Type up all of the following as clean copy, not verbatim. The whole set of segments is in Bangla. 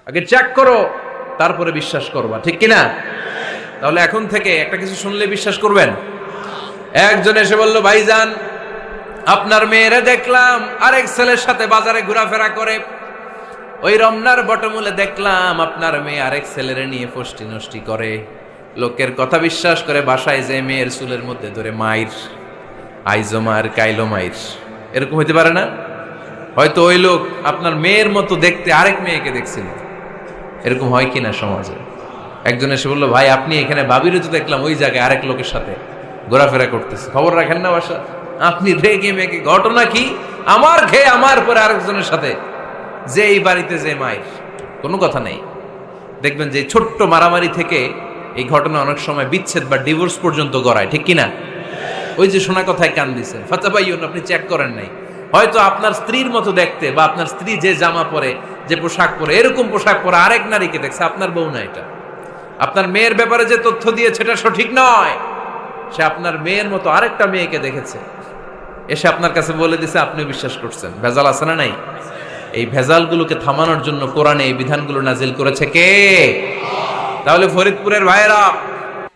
আগে চেক করো, তারপরে বিশ্বাস করবা, ঠিক কিনা? তাহলে এখন থেকে একটা কিছু শুনলে বিশ্বাস করবেন? একজন এসে বলল, ভাইজান আপনার মেয়েরা দেখলাম আরেক ছেলের সাথে বাজারে ঘোরাফেরা করে, ওই রমনার বটমূলে দেখলাম আপনার মেয়ে আরেক ছেলেরে নিয়ে ফষ্টি নষ্টি করে, লোকের কথা বিশ্বাস করে বাসায় যে মেয়ের চুলের মধ্যে ধরে মাইর, আইজো মার কাইলো মাইর। এরকম হইতে পারে না? হয়তো ওই লোক আপনার মেয়ের মতো দেখতে আরেক মেয়েকে দেখছিল। এরকম হয় কিনা সমাজে? একজন এসে বললো, ভাই আপনি এখানে ভাবিরে তো দেখলাম ওই জায়গায় আরেক লোকের সাথে ঘোরাফেরা করতেছে, খবর রাখেন না বাসা? আপনি রেগে মেগে, ঘটনা কি? আমার খেয়ে আমার পরে আরেকজনের সাথে, যে এই বাড়িতে যে মায়ের, কোনো কথা নেই। দেখবেন যে ছোট্ট মারামারি থেকে এই ঘটনা অনেক সময় বিচ্ছেদ বা ডিভোর্স পর্যন্ত গড়ায়, ঠিক কিনা? ওই যে শোনা কথায় কান দিচ্ছেন, ফাতাবাইয়ুন, আপনি চেক করেন নাই। হয়তো আপনার স্ত্রীর মতো দেখতে বা আপনার স্ত্রী যে জামা পরে, যে পোশাক পরে, এরকম পোশাক পরে আরেক নারীকে দেখছে, আপনার বউ না এটা। আপনার মেয়ের ব্যাপারে যে তথ্য দিয়েছে এটা সঠিক নয়, সে আপনার মেয়ের মতো আরেকটা মেয়েকে দেখেছে, এসে আপনার কাছে বলে দিছে, আপনিও বিশ্বাস করছেন। ভেজাল আছে না নাই? এই ভেজালগুলোকে থামানোর জন্য কোরআনে এই বিধানগুলো নাজিল করেছে কে? তাহলে ফরিদপুরের ভাইয়েরা,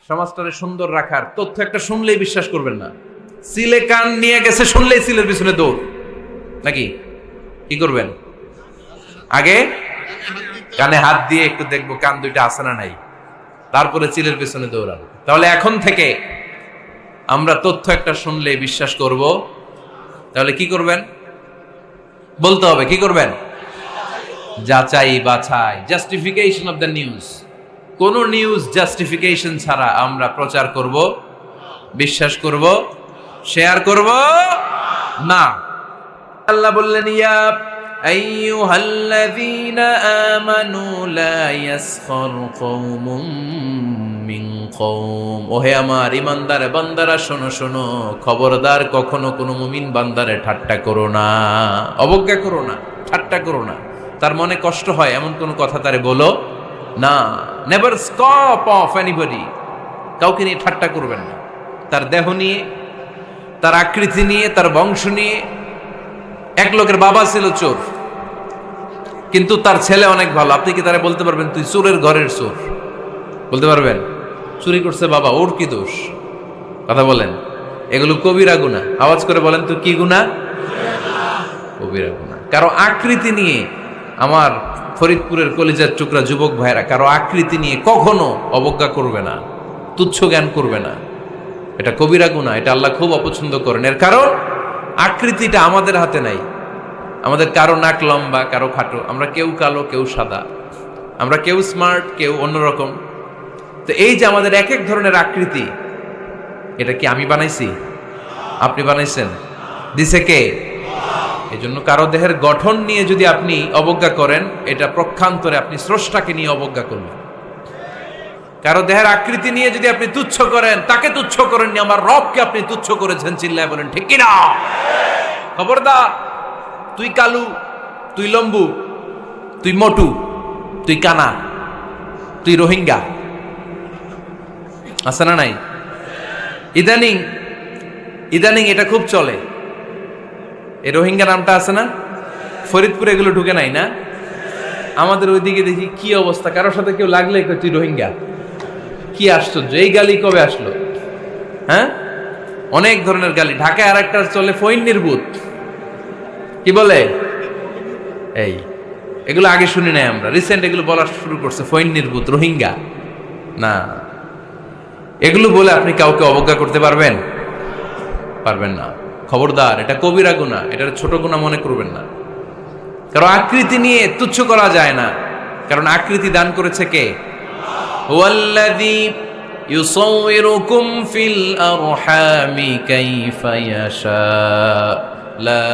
সমাজটারে সুন্দর রাখার তথ্য একটা শুনলেই বিশ্বাস করবেন না। সিলে কান নিয়ে গেছে, শুনলেই সিলের পিছনে দৌড়, নাকি? কি করবেন? আগে কানে হাত দিয়ে একটু দেখবো কান দুইটা আছে না নাই, তারপরে চিলের পিছনে দৌড়ানো। তাহলে এখন থেকে আমরা তথ্য একটা শুনলেই বিশ্বাস করব। তাহলে কি করবেন? বলতে হবে কি করবেন? যাচাই বাছাই, জাস্টিফিকেশন অফ দ্য নিউজ। কোন নিউজ জাস্টিফিকেশন ছাড়া আমরা প্রচার করব, বিশ্বাস করব, শেয়ার করব না। আল্লাহ বললেন, ইয়া আইয়ুহাল্লাযীনা আমানু লা ইয়াসখার কওমুম মিন কওম। ওহে আমার ঈমানদার বান্দারা, শোনো শোনো, খবরদার কখনো কোনো মুমিন বান্দারে ঠাট্টা করো না, অবজ্ঞা করো না, ঠাট্টা করো না। তার মনে কষ্ট হয় এমন কোনো কথা তারে বলো না। Never scoff of anybody. কাউকে নিয়ে ঠাট্টা করবেন না, তার দেহ নিয়ে, তার আকৃতি নিয়ে, তার বংশ নিয়ে। এক লোকের বাবা ছিল চোর, কিন্তু তার ছেলে অনেক ভালো। আপনি কি তারা বলতে পারবেন তুই চোরের ঘরের চোর? বলতে পারবেন? চুরি করছে বাবা, ওর কি দোষ? কথা বলেন। এগুলো কবিরা গুনাহ। আওয়াজ করে বলেন তো, কি গুনাহ? কবিরা গুনাহ। কারো আকৃতি নিয়ে, আমার ফরিদপুরের কলিজার টুকরা যুবক ভাইরা, কারো আকৃতি নিয়ে কখনো অবজ্ঞা করবে না, তুচ্ছ জ্ঞান করবে না। এটা কবিরা গুনাহ, এটা আল্লাহ খুব অপছন্দ করেন। এর কারণ আকৃতিটা আমাদের হাতে নাই। আমাদের কারো নাক লম্বা, কারো খাটো, আমরা কেউ কালো, কেউ সাদা, আমরা কেউ স্মার্ট, কেউ অন্যরকম। তো এই যে আমাদের এক এক ধরনের আকৃতি, এটা কি আমি বানাইছি? আপনি বানাইছেন? দিছে কে? এই জন্য কারো দেহের গঠন নিয়ে যদি আপনি অবজ্ঞা করেন, এটা প্রক্ষান্তরে আপনি স্রষ্টাকে নিয়ে অবজ্ঞা করবেন। কারো দেহের আকৃতি নিয়ে যদি আপনি তুচ্ছ করেন, তাকে তুচ্ছ করেননি, আমার রবকে আপনি তুচ্ছ করেছেন। চিল্লায় বলেন ঠিক কিনা? খবরদার, তুই কালু, তুই লম্বু, তুই মোটু, তুই কানা, তুই রোহিঙ্গা, আছে না নাই? ইদানিং ইদানিং এটা খুব চলে। এই রোহিঙ্গা নামটা আছে না? ফরিদপুরে এগুলো ঢুকে নাই না? আমাদের ওইদিকে দেখি কি অবস্থা, কারোর সাথে কেউ লাগলে তুই রোহিঙ্গা। কি আশ্চর্য, এই গালি কবে আসলো? হ্যাঁ, অনেক ধরনের গালি। ঢাকায় আর একটা চলে ফইন্নির ভূত, কি বলে? এই এগুলো আগে শুনি নাই আমরা, রিসেন্ট এগুলো বলা শুরু করছে। ফইন্নির ভূত, রোহিঙ্গা না, এগুলো বলে আপনি কাউকে অবজ্ঞা করতে পারবেন? পারবেন না। খবরদার, এটা কবিরা গুনাহ, এটা ছোট গুনাহ মনে করবেন না। কারণ আকৃতি নিয়ে তুচ্ছ করা যায় না, কারণ আকৃতি দান করেছে কে? হুয়াল্লাযী ইউসাউইরুকুম ফিল আরহামি কাইফা ইয়াশা লা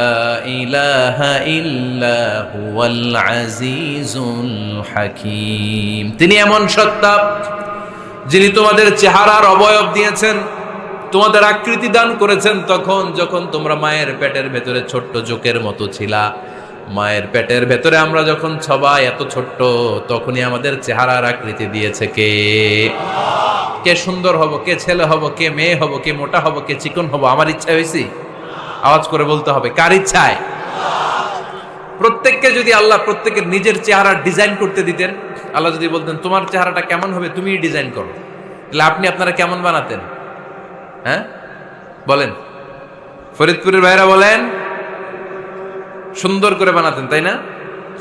ইলাহা ইল্লা হুয়াল আজিজুল হাকীম। তিনি এমন সত্তা যিনি তোমাদের চেহারার অবয়ব দিয়েছেন, তোমাদের আকৃতি দান করেছেন তখন যখন তোমরা মায়ের পেটের ভেতরে ছোট্ট জোকের মতো ছিলা। মায়ের পেটের ভেতরে আমরা যখন সবাই এত ছোট্ট, তখনই আমাদের চেহারার আকৃতি দিয়েছে কে? কে সুন্দর হব, কে ছেলে হব, কে মেয়ে হব, কে মোটা হব, কে চিকন হব আমার ইচ্ছা হয়েছি? আওয়াজ করে বলতে হবে, কার ইচ্ছায়? প্রত্যেককে যদি আল্লাহ প্রত্যেকের নিজের চেহারা ডিজাইন করতে দিতেন, আল্লাহ যদি বলতেন তোমার চেহারাটা কেমন হবে তুমি ডিজাইন করো, তাহলে আপনি আপনারা কেমন বানাতেন? হ্যাঁ বলেন, ফরিদপুরের ভাইরা বলেন, সুন্দর করে বানাতেন তাই না?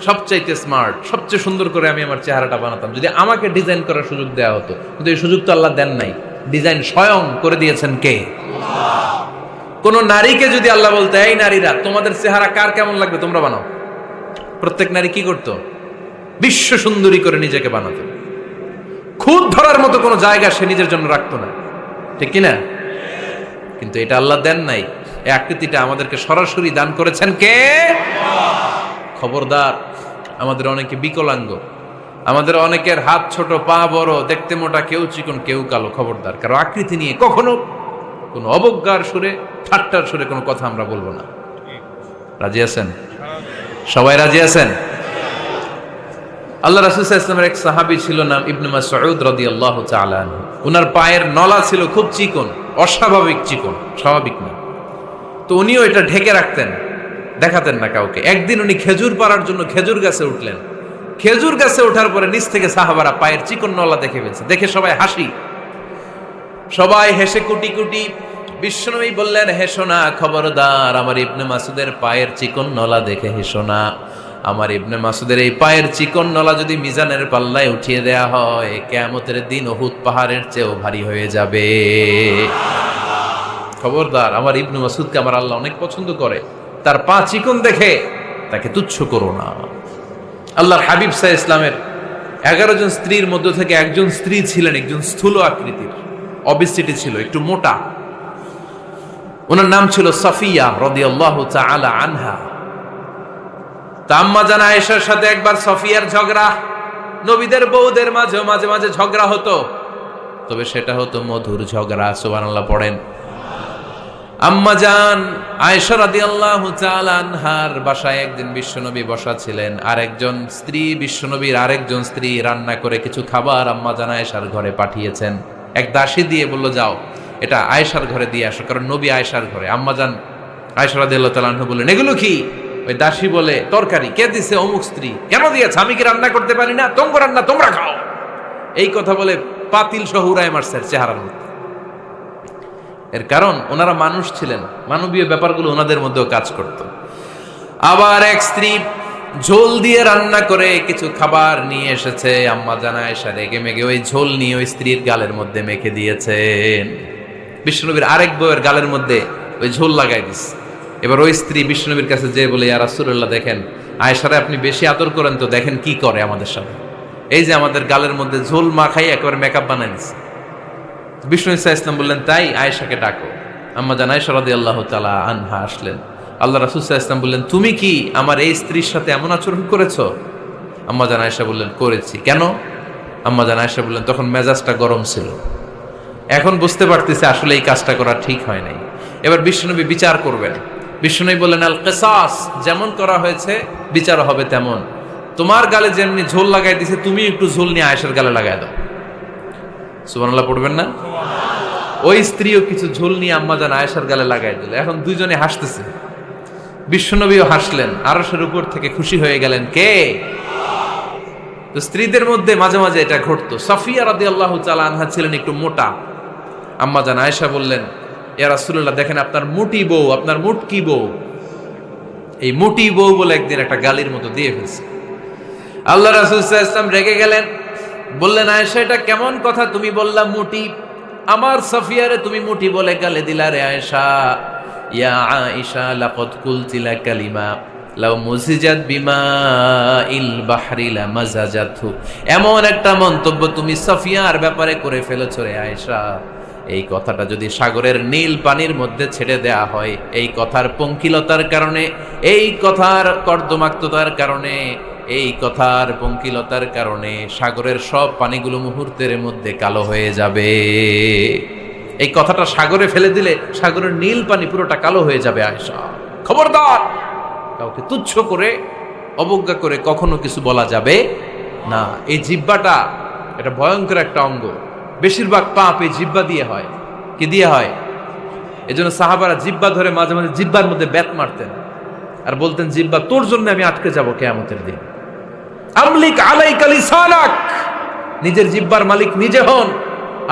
সবচাইতে স্মার্ট, সবচেয়ে সুন্দর করে আমি আমার চেহারাটা বানাতাম যদি আমাকে ডিজাইন করার সুযোগ দেওয়া হতো। কিন্তু এই সুযোগ তো আল্লাহ দেন নাই। ডিজাইন স্বয়ং করে দিয়েছেন কে? কোন নারীকে যদি আল্লাহ বলতে এই নারীরা তোমাদের চেহারা কার কেমন লাগবে তোমরা বানাও, প্রত্যেক নারী কি করতো? বিশ্ব সুন্দরী করে নিজেকে বানাতো। খুদ ধরার মতো কোনো জায়গা সে নিজের জন্য রাখতো না, ঠিক কিনা? কিন্তু এটা আল্লাহ দেন নাই। এই আকৃতিটা আমাদেরকে সরাসরি দান করেছেন কে? খবরদার, আমাদের অনেকে বিকলাঙ্গ, আমাদের অনেকের হাত ছোট, পা বড়, দেখতে মোটা, কেউ চিকন কেউ কালো। খবরদার, কারো আকৃতি নিয়ে কখনো কোনো অবজ্ঞার সুরে, ঠাট্টার সুরে কোনো কথা আমরা বলবো না। রাজি আছেন? সবাই রাজি আছেন? আল্লাহ রাসূল সাল্লাল্লাহু আলাইহি ওয়াসাল্লামের এক সাহাবী ছিল, নাম ইবনে মাসউদ রাদিয়াল্লাহু তাআলা আনহু। উনার পায়ের নলা ছিল খুব চিকন, অস্বাভাবিক চিকন, স্বাভাবিক না। তো উনিও এটা ঢেকে রাখতেন, দেখাতেন না কাউকে। একদিন উনি খেজুর পাড়ার জন্য খেজুর গাছে উঠলেন। খেজুর গাছে ওঠার পরে নিচ থেকে সাহাবারা পায়ের চিকন নলা দেখে ফেলছে। দেখে সবাই হাসি, সবাই হেসে কুটি কুটি। বিশ্বনবী বললেন, হেসো না, খবরদার, আমার ইবনে মাসুদের পায়ের চিকন নলা দেখে হেসো না। আমার ইবনে মাসুদের এই পায়ের চিকন নলা যদি মিজানের পাল্লায় উঠিয়ে দেয়া হয়, কিয়ামতের দিন উহুদ পাহাড়ের চেয়েও ভারী হয়ে যাবে। খবরদার, আমার ইবনে মাসুদকে আমার আল্লাহ অনেক পছন্দ করে, তার পা চিকন দেখে তাকে তুচ্ছ করো না। আল্লাহর হাবিব সাল্লাল্লাহু আলাইহি ওয়াসাল্লামের 11 জন স্ত্রীর মধ্য থেকে একজন স্ত্রী ছিলেন একজন স্থূল আকৃতির, অবিসিটি ছিল, একটু মোটা। ওনার নাম ছিল সাফিয়া রাদিয়াল্লাহু তাআলা আনহা। আম্মা জান আয়েশার সাথে একবার সাফিয়ার ঝগড়া। নবীদের বউদের মাঝে মাঝে মাঝে ঝগড়া হতো, তবে সেটা হতো মধুর ঝগড়া। সুবহানাল্লাহ পড়েন। আম্মা জান আয়েশা রাদিয়াল্লাহু তাআলা আনহার বাসায় একদিন বিশ্বনবী বসা ছিলেন। আরেকজন স্ত্রী, বিশ্বনবীর আরেকজন স্ত্রী রান্না করে কিছু খাবার আম্মা জান আয়েশার ঘরে পাঠিয়েছেন। এক দাসী দিয়ে বলল, যাও এটা আয়েশার ঘরে দিয়ে আসো, কারণ নবী আয়েশার ঘরে। আম্মা জান আয়েশা রাদিয়াল্লাহু তাআলা আনহা বললেন, এগুলো কি? ওই দাসী বলে, তরকারি। কে দিছে? অমুক স্ত্রী। কেন দিয়েছে? আমি কি রান্না করতে পারি না? তোমরা রান্না তোমরা খাও। এই কথা বলে পাতিল সহ উড়ায় মারছে চেহারার মধ্যে। এর কারণ ওনারা মানুষ ছিলেন, মানবীয় ব্যাপারগুলো ওনাদের মধ্যেও কাজ করত। আবার এক স্ত্রী ঝোল দিয়ে রান্না করে কিছু খাবার নিয়ে এসেছে। আম্মা জান আয়েশা রেগে মেগে ওই ঝোল নিয়ে ওই স্ত্রীর গালের মধ্যে মেখে দিয়েছেন। বিশ্বনবীর আরেক বউয়ের গালের মধ্যে ওই ঝোল লাগাই দিচ্ছে। এবার ওই স্ত্রী বিশ্বনবীর কাছে যেয়ে বলে, ইয়া রাসূলুল্লাহ, দেখেন আয়েশারে আপনি বেশি আদর করেন তো, দেখেন কি করে আমাদের সাথে। এই যে আমাদের গালের মধ্যে ঝোল মাখাই একেবারে মেকআপ বানাই দিচ্ছে। বিষ্ণু ইসা ইসলাম বললেন, তাই আয়েশাকে ডাকো। আম্মা জান আয়েশা রাদিয়াল্লাহু তাআলা আনহা আসলেন। আল্লাহ রাসূল সাল্লাল্লাহু আলাইহি ওয়াসাল্লাম বললেন, তুমি কি আমার এই স্ত্রীর সাথে এমন আচরণ করেছো? আম্মা জান আয়েশা বললেন, করেছি। কেন? আম্মা জান আয়েশা বললেন, তখন মেজাজটা গরম ছিল, এখন বুঝতে পারতেছি আসলে এই কাজটা করা ঠিক হয় নাই। এবার বিশ্বনবী বিচার করবেন। বিশ্বনবী বললেন, আল কিসাস, যেমন করা হয়েছে বিচার হবে তেমন। তোমার গালে যেমনি ঝোল লাগাই দিছে, তুমি একটু ঝোল নিয়ে আয়েশার গালে লাগাই দাও। সুবহানাল্লাহ পড়বেন না? ওই স্ত্রীও কিছু ঝোল নিয়ে আম্মা জান আয়েশার গালে লাগাই দিল। এখন দুইজনে হাসতেছে, বিশ্বনবীও হাসলেন, আরশের উপর থেকে খুশি হয়ে গেলেন কে? তো স্ত্রীদের মধ্যে মাঝে মাঝে এটা ঘটতো। সাফিয়া রাদিয়াল্লাহু তাআলা আনহা ছিলেন একটু মোটা। আম্মা জান আয়েশা বললেন, ইয়া রাসূলুল্লাহ, দেখেন আপনার মুটি বউ, আপনার মুটকি বউ, এই মুটি বউ বলে একদিন একটা গালির মতো দিয়ে ফেলছে। আল্লাহ রাসূল সাল্লাল্লাহু আলাইহি ওয়াসাল্লাম রেগে গেলেন, বললেন, আয়েশা এটা কেমন কথা তুমি বললা মুটি? আমার সাফিয়ারে তুমি মুটি বলে গালে দিলা রে আয়েশা। ইয়া আয়েশা লাকাদ কুলতি লা কালিমা লাউ মুজিজাত বিমাইল বাহরি লামাজাজাতহু। এমন একটা মন্তব্য তুমি সাফিয়ার ব্যাপারে করে ফেলেছো রে আয়েশা, এই কথাটা যদি সাগরের নীল পানির মধ্যে ছেড়ে দেয়া হয়, এই কথার পঙ্কিলতার কারণে, এই কথার কর্দমাক্ততার কারণে, এই কথার পঙ্কিলতার কারণে সাগরের সব পানিগুলো মুহূর্তের মধ্যে কালো হয়ে যাবে। এই কথাটা সাগরে ফেলে দিলে সাগরের নীল পানি পুরোটা কালো হয়ে যাবে। আয়েশা, খবরদার, কাউকে তুচ্ছ করে অবজ্ঞা করে কখনো কিছু বলা যাবে না। এই জিহ্বাটা এটা ভয়ঙ্কর একটা অঙ্গ। বেশিরভাগ পাপ এই জিহ্বা দিয়ে হয়। কি দিয়ে হয়? এই জন্য সাহাবারা জিহ্বা ধরে মাঝে মাঝে জিহ্বার মধ্যে ব্যাত মারতেন। আর বলতেন জিহ্বা তোর জন্য আমি আটকে যাব কিয়ামতের দিন। আমলিক আলাইকা লিসানাক, নিজের জিহ্বার মালিক নিজে হন।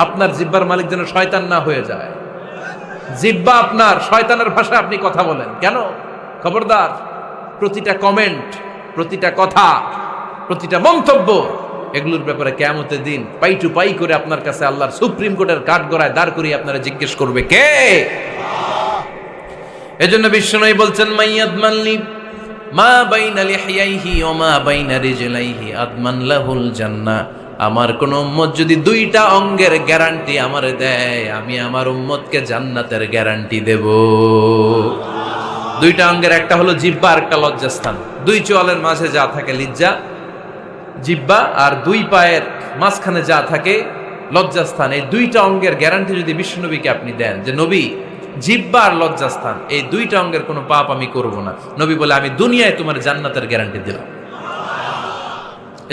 আপনার জিহ্বার মালিক যেন শয়তান না হয়ে যায়। জিহ্বা আপনার, শয়তানের ভাষায় আপনি কথা বলেন কেন? খবরদার, প্রতিটা কমেন্ট, প্রতিটা কথা, প্রতিটা মন্তব্য, এগুলোর ব্যাপারে কিয়ামতের দিন পাই টু পাই করে আপনার কাছে আল্লাহর সুপ্রিম কোর্টের কাঠগড়ায় দাঁড় করিয়ে আপনারা জিজ্ঞেস করবে কে? এজন্য বিশ্বনবী বলছেন মাইয়াদমানলি মা বাইনা লিহিয়াইহি ওয়া মা বাইনা রিজলাইহি আদমান লাহুল জান্নাহ। আমার কোন উম্মত যদি দুইটা অঙ্গের গ্যারান্টি আমারে দেয়, আমি আমার উম্মতকে জান্নাতের গ্যারান্টি দেব। দুইটা অঙ্গের, একটা হলো জিহ্বা আর একটা লজ্জাস্থান। দুই চোয়ালের মাঝে যা থাকে লিজ্জা জিহ্বা, আর দুই পায়ের মাঝখানে যা থাকে লজ্জাস্থান। এই দুইটা অঙ্গের গ্যারান্টি যদি বিশ্বনবীকে আপনি দেন যে নবী জিহ্বা আর লজ্জাস্থান এই দুইটা অঙ্গের কোনো পাপ আমি করব না, নবী বলে আমি দুনিয়ায় তোমার জান্নাতের গ্যারান্টি দিলাম।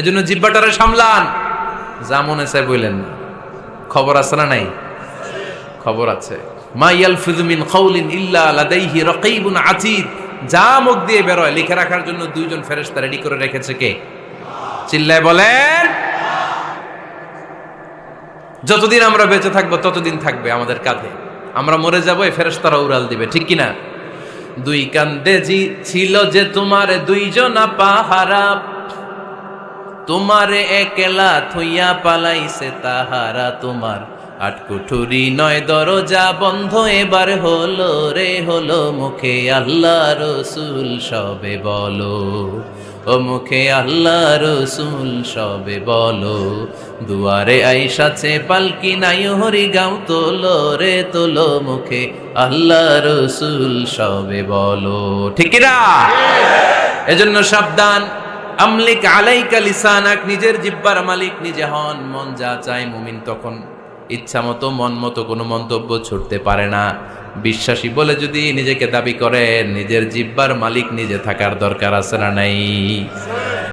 এজন্য জিহ্বাটারে সামলান, যা মনে চায় বললেন না। খবর আছে না নাই? খবর আছে। মা ইয়ালফিযু মিন কাউলিন ইল্লা লাদাইহি রাকীবুন আতীদ। যা মুখ দিয়ে বের হয় লিখে রাখার জন্য দুইজন ফেরেশতা রেডি করে রেখেছে কে? চিল্লায় বলেন। যতদিন আমরা বেঁচে থাকবো ততদিন থাকবে আমাদের কাঁধে। আমরা মরে যাবো, এই ফেরেশতারা উড়াল দিবে, ঠিক কিনা? দুই কান্দে জি ছিল যে তোমার দুইজনা পাহারা, তোমারে একলা থইয়া পালাইছে তাহারা। তোমার আট কুঠুরি নয় দরজা বন্ধ এবার হলো রে হলো। মুখে আল্লাহ রসুল সবে বলো, ও মুখে আল্লাহ রসুল সবে বলো। দুয়ারে আইসাছে পালকি নাই হরি গাও তোলো রে তোলো। মুখে আল্লাহ রসুল সবে বলো, ঠিক কিনা? এজন্য সাবধান। আমলিক আলাইকা লিসানাক, নিজের জিহ্বার মালিক নিজে হন। মন যা চায় মুমিন তখন ইচ্ছা মতো মন মতো কোনো মন্তব্য ছুটতে পারে না। বিশ্বাসী বলে যদি নিজেকে দাবি করেন, নিজের জিহ্বার মালিক নিজে থাকার দরকার আছে না নাই?